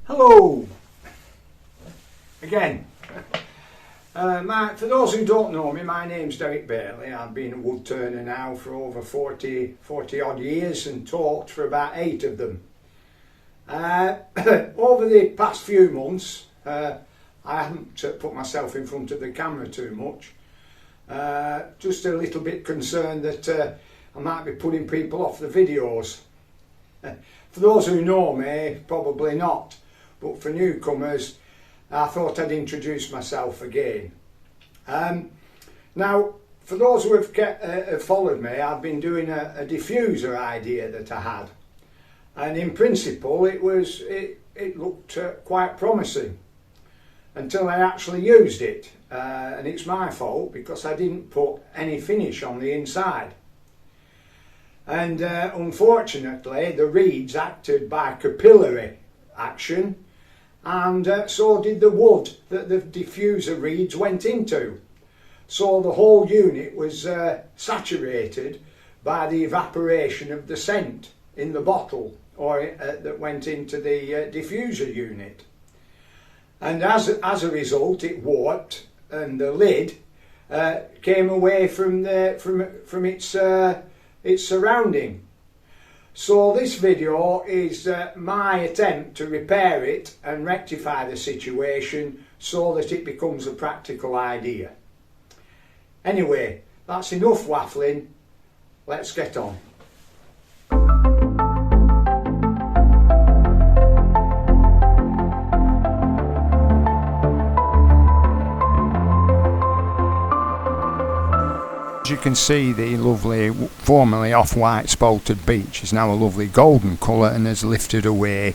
Hello again. For those who don't know me, my name's Derek Bailey. I've been a wood turner now for over 40 odd years and taught for about 8 of them. Over the past few months I haven't put myself in front of the camera too much. Just a little bit concerned that I might be putting people off the videos. For those who know me, probably not, but for newcomers I thought I'd introduce myself again. Now, for those who have followed me, I've been doing a diffuser idea that I had, and in principle it looked quite promising until I actually used it, and it's my fault because I didn't put any finish on the inside. And unfortunately the reeds acted by capillary action, and so did the wood that the diffuser reeds went into. So the whole unit was saturated by the evaporation of the scent in the bottle or that went into the diffuser unit. And as a result it warped, and the lid came away from its surrounding. So this video is my attempt to repair it and rectify the situation so that it becomes a practical idea. Anyway, that's enough waffling, let's get on. As you can see, the lovely, formerly off-white spalted beech is now a lovely golden colour and has lifted away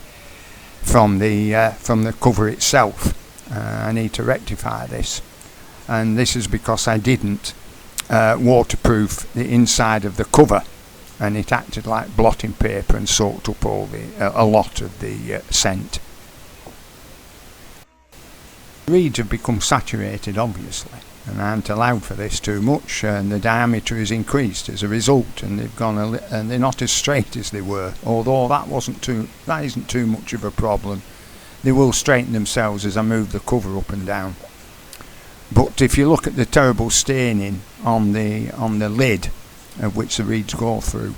from the cover itself. I need to rectify this, and this is because I didn't waterproof the inside of the cover, and it acted like blotting paper and soaked up a lot of the scent. The reeds have become saturated, obviously, and I haven't allowed for this too much, and the diameter has increased as a result, and they've gone and they're not as straight as they were. Although that isn't too much of a problem. They will straighten themselves as I move the cover up and down. But if you look at the terrible staining on the lid of which the reeds go through,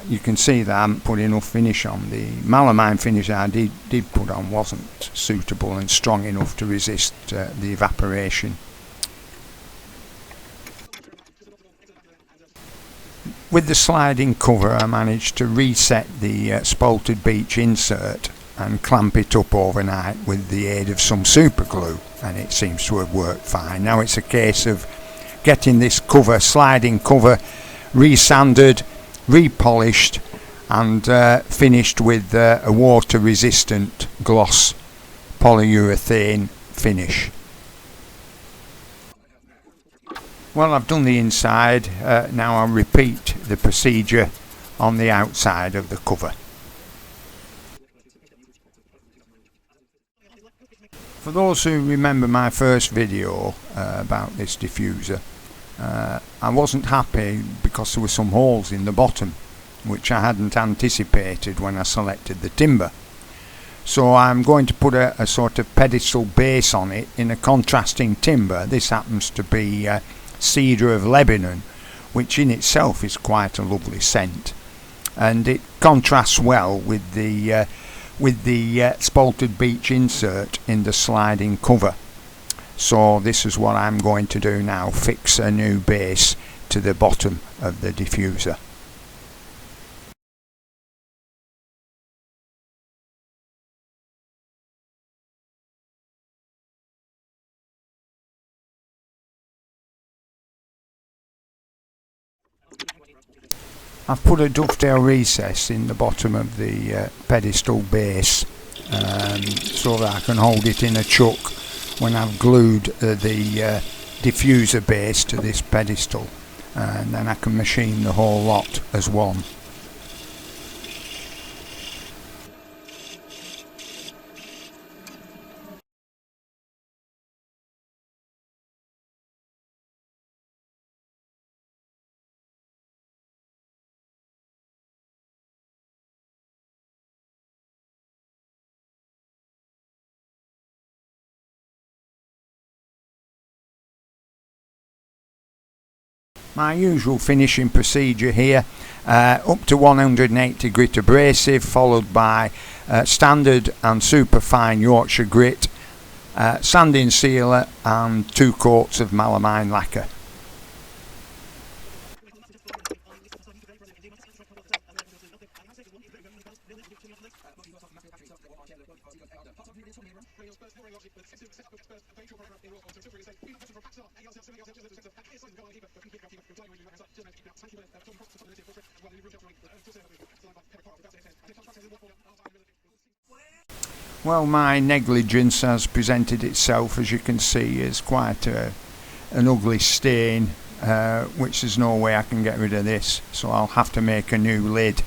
you can see that I haven't put enough finish on. The melamine finish I did put on wasn't suitable and strong enough to resist the evaporation. With the sliding cover I managed to reset the spalted beech insert and clamp it up overnight with the aid of some super glue, and it seems to have worked fine. Now it's a case of getting this sliding cover resanded, repolished and finished with a water resistant gloss polyurethane finish. Well, I've done the inside, now I'll repeat the procedure on the outside of the cover. For those who remember my first video about this diffuser, I wasn't happy because there were some holes in the bottom which I hadn't anticipated when I selected the timber. So I'm going to put a sort of pedestal base on it in a contrasting timber. This happens to be cedar of Lebanon, which in itself is quite a lovely scent, and it contrasts well with the spalted beech insert in the sliding cover. So this is what I'm going to do now, fix a new base to the bottom of the diffuser. I've put a dovetail recess in the bottom of the pedestal base so that I can hold it in a chuck when I've glued the diffuser base to this pedestal, and then I can machine the whole lot as one. My usual finishing procedure here, up to 180 grit abrasive, followed by standard and super fine Yorkshire grit, sanding sealer and 2 coats of melamine lacquer. Well, my negligence has presented itself, as you can see, as quite an ugly stain, which there's no way I can get rid of this, so I'll have to make a new lid,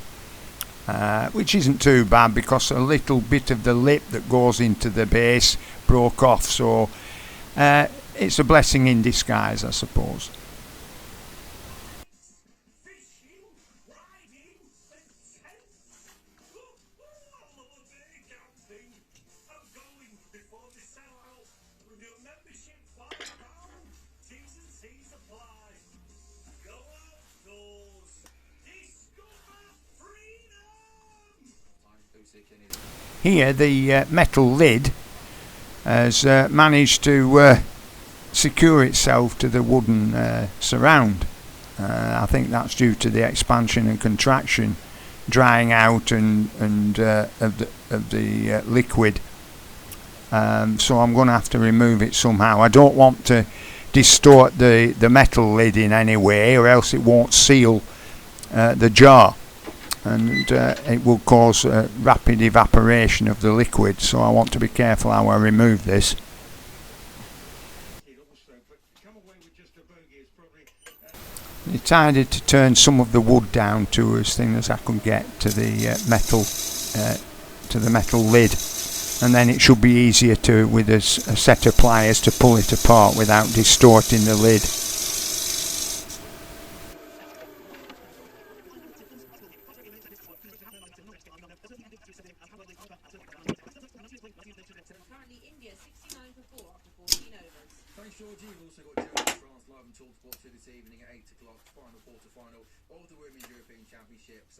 which isn't too bad because a little bit of the lip that goes into the base broke off, so it's a blessing in disguise, I suppose. Here the metal lid has managed to secure itself to the wooden surround. I think that's due to the expansion and contraction drying out and of the liquid. So I'm going to have to remove it somehow. I don't want to distort the metal lid in any way, or else it won't seal the jar, and it will cause rapid evaporation of the liquid, so I want to be careful how I remove this. I decided to turn some of the wood down to as thin as I could get to the metal lid, and then it should be easier to, with a set of pliers, to pull it apart without distorting the lid.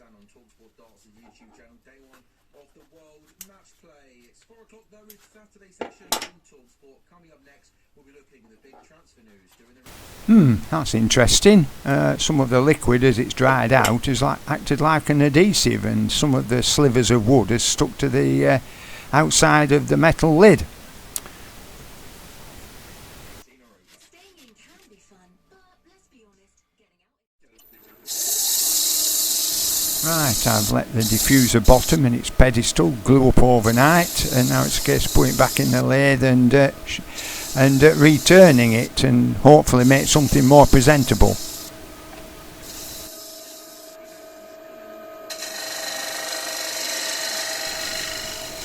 And on TalkSport Darts' YouTube channel, day one of the World Match Play. It's 4 o'clock though, it's Saturday session on TalkSport. Coming up next, we'll be looking at the big transfer news during the... That's interesting. Some of the liquid, as it's dried out, has acted like an adhesive, and some of the slivers of wood has stuck to the outside of the metal lid. Right, I've let the diffuser bottom and its pedestal glue up overnight, and now it's a case of putting it back in the lathe and returning it, and hopefully make something more presentable.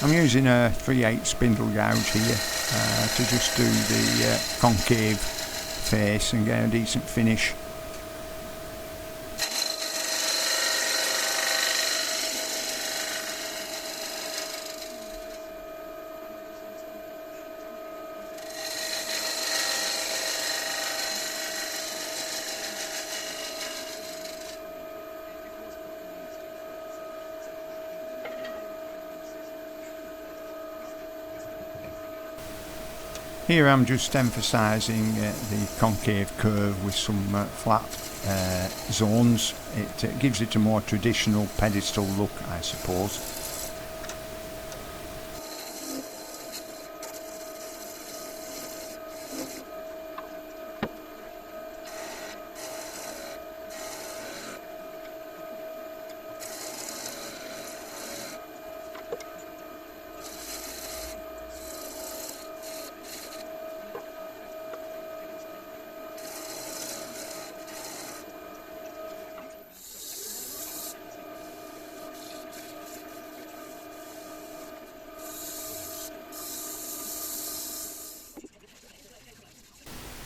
I'm using a 3/8 spindle gouge here to just do the concave face and get a decent finish. Here I'm just emphasising the concave curve with some flat zones. It gives it a more traditional pedestal look, I suppose.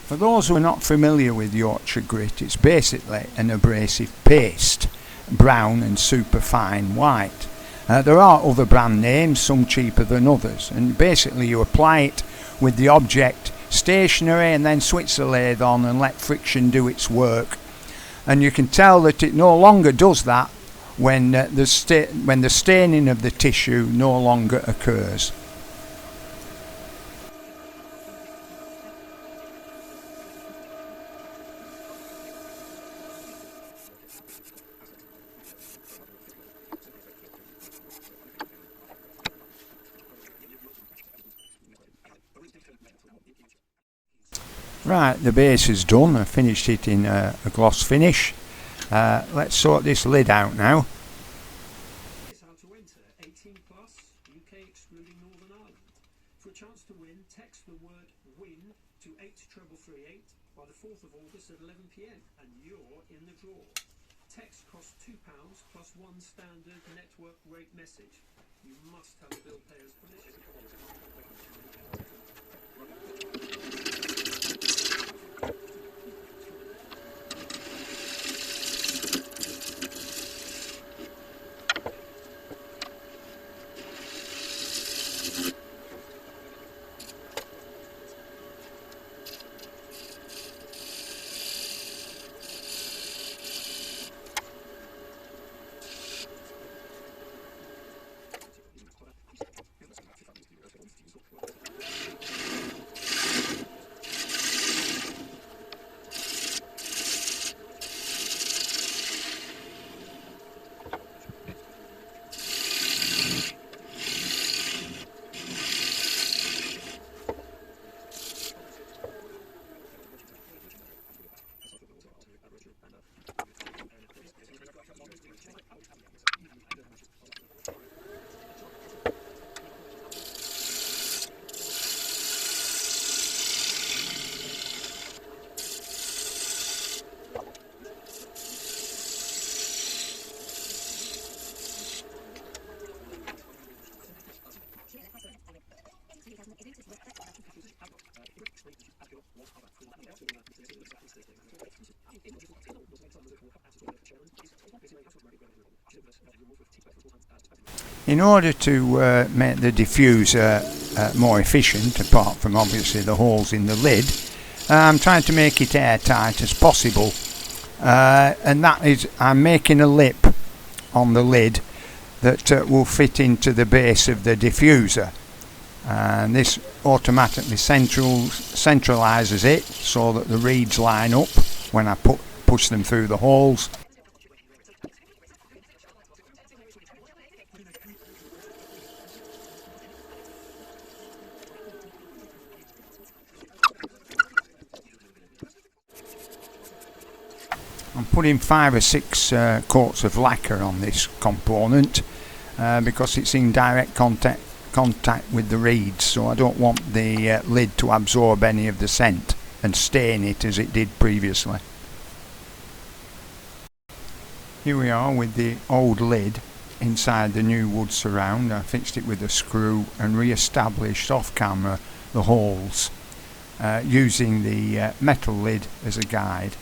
For those who are not familiar with Yorkshire grit, it's basically an abrasive paste, brown and super fine white. There are other brand names, some cheaper than others, and basically you apply it with the object stationary and then switch the lathe on and let friction do its work. and you can tell that it no longer does that when the staining of the tissue no longer occurs. Right, the base is done. I finished it in a gloss finish. Let's sort this lid out now. It's how to enter 18 plus, UK excluding Northern Ireland. For a chance to win, text the word WIN to 83338 by the 4th of August at 11 PM and you're in the draw. Text costs £2 plus one standard network rate message. You must have a bill payer's permission. In order to make the diffuser more efficient, apart from obviously the holes in the lid, I'm trying to make it airtight as possible, and that is, I'm making a lip on the lid that will fit into the base of the diffuser, and this automatically centralizes it so that the reeds line up when I push them through the holes. I'm putting 5 or 6 coats of lacquer on this component because it's in direct contact with the reeds, so I don't want the lid to absorb any of the scent and stain it as it did previously. Here we are with the old lid inside the new wood surround. I fixed it with a screw and re-established off camera the holes using the metal lid as a guide.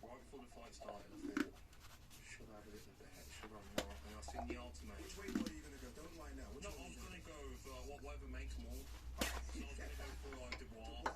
right before the fight started, I thought, should I have a little bit, should I not? And I seen the ultimate. Which way are you going to go? Don't lie now. No, I'm going to go for whatever makes more. So I was going to go for Dubois.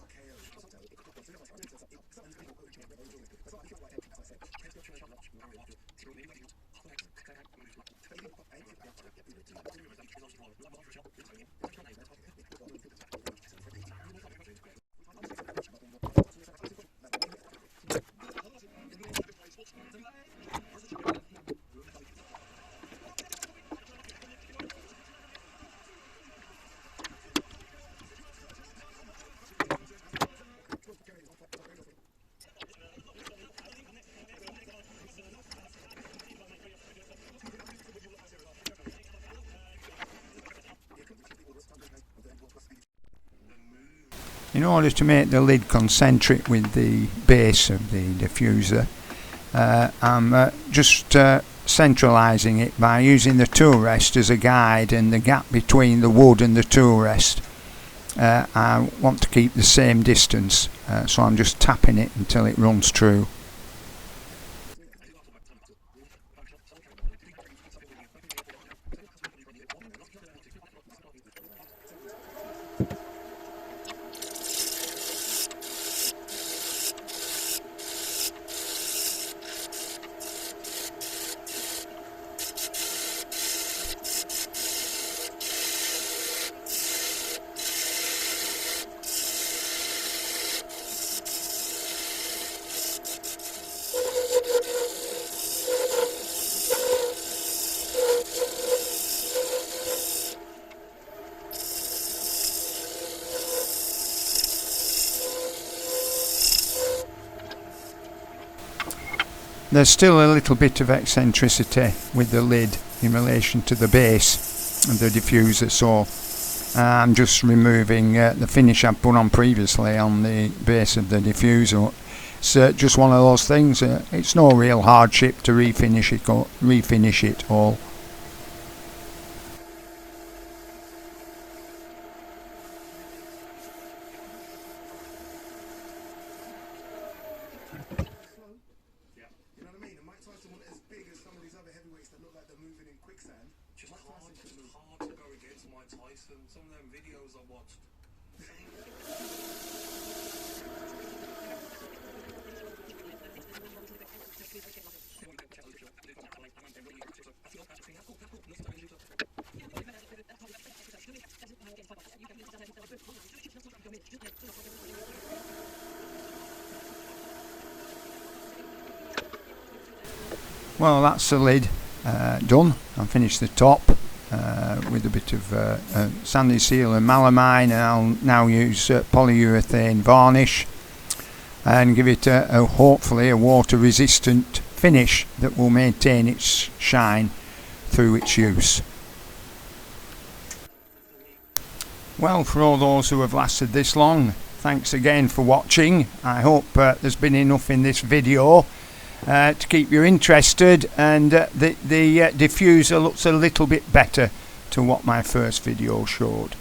In order to make the lid concentric with the base of the diffuser, I'm just centralising it by using the tool rest as a guide, and the gap between the wood and the tool rest I want to keep the same distance, so I'm just tapping it until it runs true. There's still a little bit of eccentricity with the lid in relation to the base of the diffuser, so I'm just removing the finish I've put on previously on the base of the diffuser. It's just one of those things. It's no real hardship to refinish it all. Hard to go against Mike Tyson. Some of them videos I watched. Well, that's the lid done. I finished the top with a bit of sandy seal and melamine, and I'll now use polyurethane varnish and give it hopefully a water resistant finish that will maintain its shine through its use. Well, for all those who have lasted this long, thanks again for watching. I hope there's been enough in this video to keep you interested, and the diffuser looks a little bit better to what my first video showed.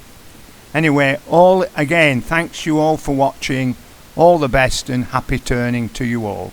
Anyway, thanks you all for watching. All the best and happy turning to you all.